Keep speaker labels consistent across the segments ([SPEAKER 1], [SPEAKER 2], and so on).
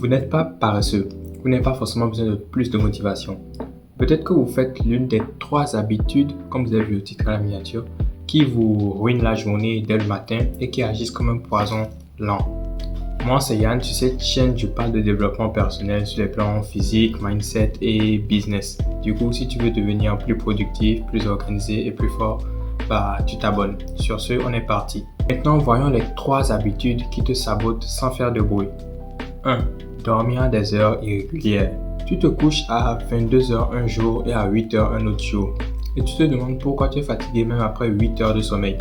[SPEAKER 1] Vous n'êtes pas paresseux. Vous n'avez pas forcément besoin de plus de motivation. Peut-être que vous faites l'une des 3 habitudes, comme vous avez vu au titre à la miniature, qui vous ruinent la journée dès le matin et qui agissent comme un poison lent. Moi, c'est Yann. Sur cette chaîne, je parle de développement personnel sur les plans physique, mindset et business. Du coup, si tu veux devenir plus productif, plus organisé et plus fort, tu t'abonnes. Sur ce, on est parti. Maintenant, voyons les 3 habitudes qui te sabotent sans faire de bruit. 1. Dormir à des heures irrégulières. Tu te couches à 22h un jour et à 8h un autre jour. Et tu te demandes pourquoi tu es fatigué même après 8 heures de sommeil.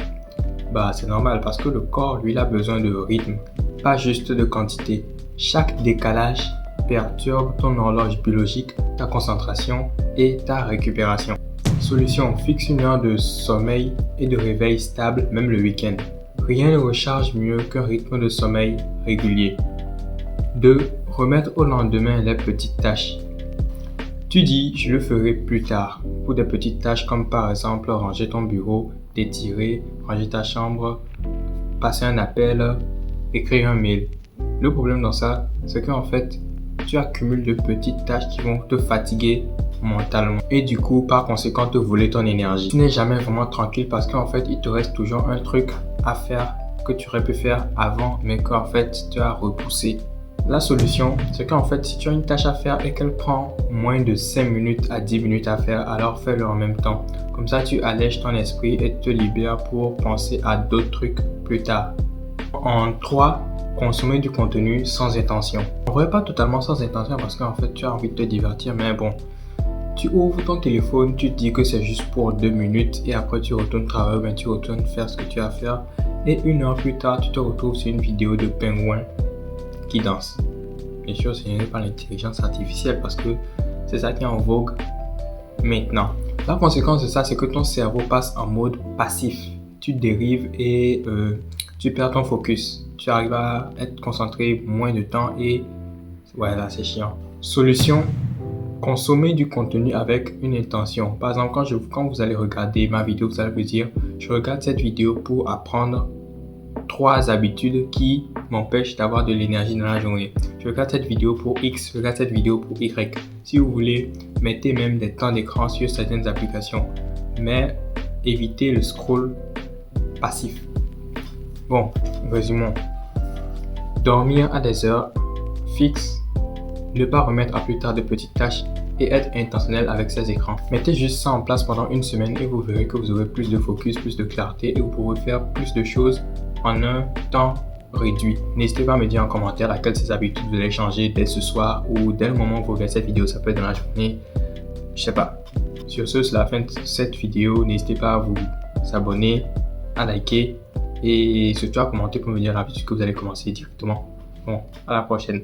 [SPEAKER 1] C'est normal parce que le corps, lui, a besoin de rythme, pas juste de quantité. Chaque décalage perturbe ton horloge biologique, ta concentration et ta récupération. Solution, fixe une heure de sommeil et de réveil stable, même le week-end. Rien ne recharge mieux qu'un rythme de sommeil régulier. 2. Remettre au lendemain les petites tâches. Tu dis, je le ferai plus tard, pour des petites tâches comme par exemple ranger ton bureau, t'étirer, ranger ta chambre, passer un appel, écrire un mail. Le problème dans ça, c'est qu'en fait, tu accumules de petites tâches qui vont te fatiguer mentalement et du coup, par conséquent, te voler ton énergie. Tu n'es jamais vraiment tranquille parce qu'en fait, il te reste toujours un truc à faire que tu aurais pu faire avant, mais qu'en fait, tu as repoussé. La solution, c'est qu'en fait, si tu as une tâche à faire et qu'elle prend moins de 5 minutes à 10 minutes à faire, alors fais-le en même temps. Comme ça, tu allèges ton esprit et te libères pour penser à d'autres trucs plus tard. En 3, consommer du contenu sans intention. En vrai, pas totalement sans intention parce qu'en fait, tu as envie de te divertir, mais bon. Tu ouvres ton téléphone, tu te dis que c'est juste pour 2 minutes et après tu retournes travailler, tu retournes faire ce que tu as à faire. Et 1 heure plus tard, tu te retrouves sur une vidéo de pingouins qui danse. Bien sûr, ce n'est pas l'intelligence artificielle parce que c'est ça qui est en vogue maintenant. La conséquence de ça, c'est que ton cerveau passe en mode passif. Tu dérives et tu perds ton focus. Tu arrives à être concentré moins de temps et voilà, c'est chiant. Solution, consommer du contenu avec une intention. Par exemple, quand vous allez regarder ma vidéo, vous allez vous dire, je regarde cette vidéo pour apprendre 3 habitudes qui m'empêchent d'avoir de l'énergie dans la journée. Je regarde cette vidéo pour X, je regarde cette vidéo pour Y. Si vous voulez, mettez même des temps d'écran sur certaines applications, mais évitez le scroll passif. Bon, résumons. Dormir à des heures fixes, ne pas remettre à plus tard de petites tâches et être intentionnel avec ces écrans. Mettez juste ça en place pendant 1 semaine et vous verrez que vous aurez plus de focus, plus de clarté et vous pourrez faire plus de choses en un temps réduit. N'hésitez pas à me dire en commentaire laquelle de ces habitudes vous allez changer dès ce soir ou dès le moment où vous regardez cette vidéo. Ça peut être dans la journée, je sais pas. Sur ce, c'est la fin de cette vidéo. N'hésitez pas à vous abonner, à liker et surtout à commenter pour me dire l'habitude que vous allez commencer directement. Bon, à la prochaine.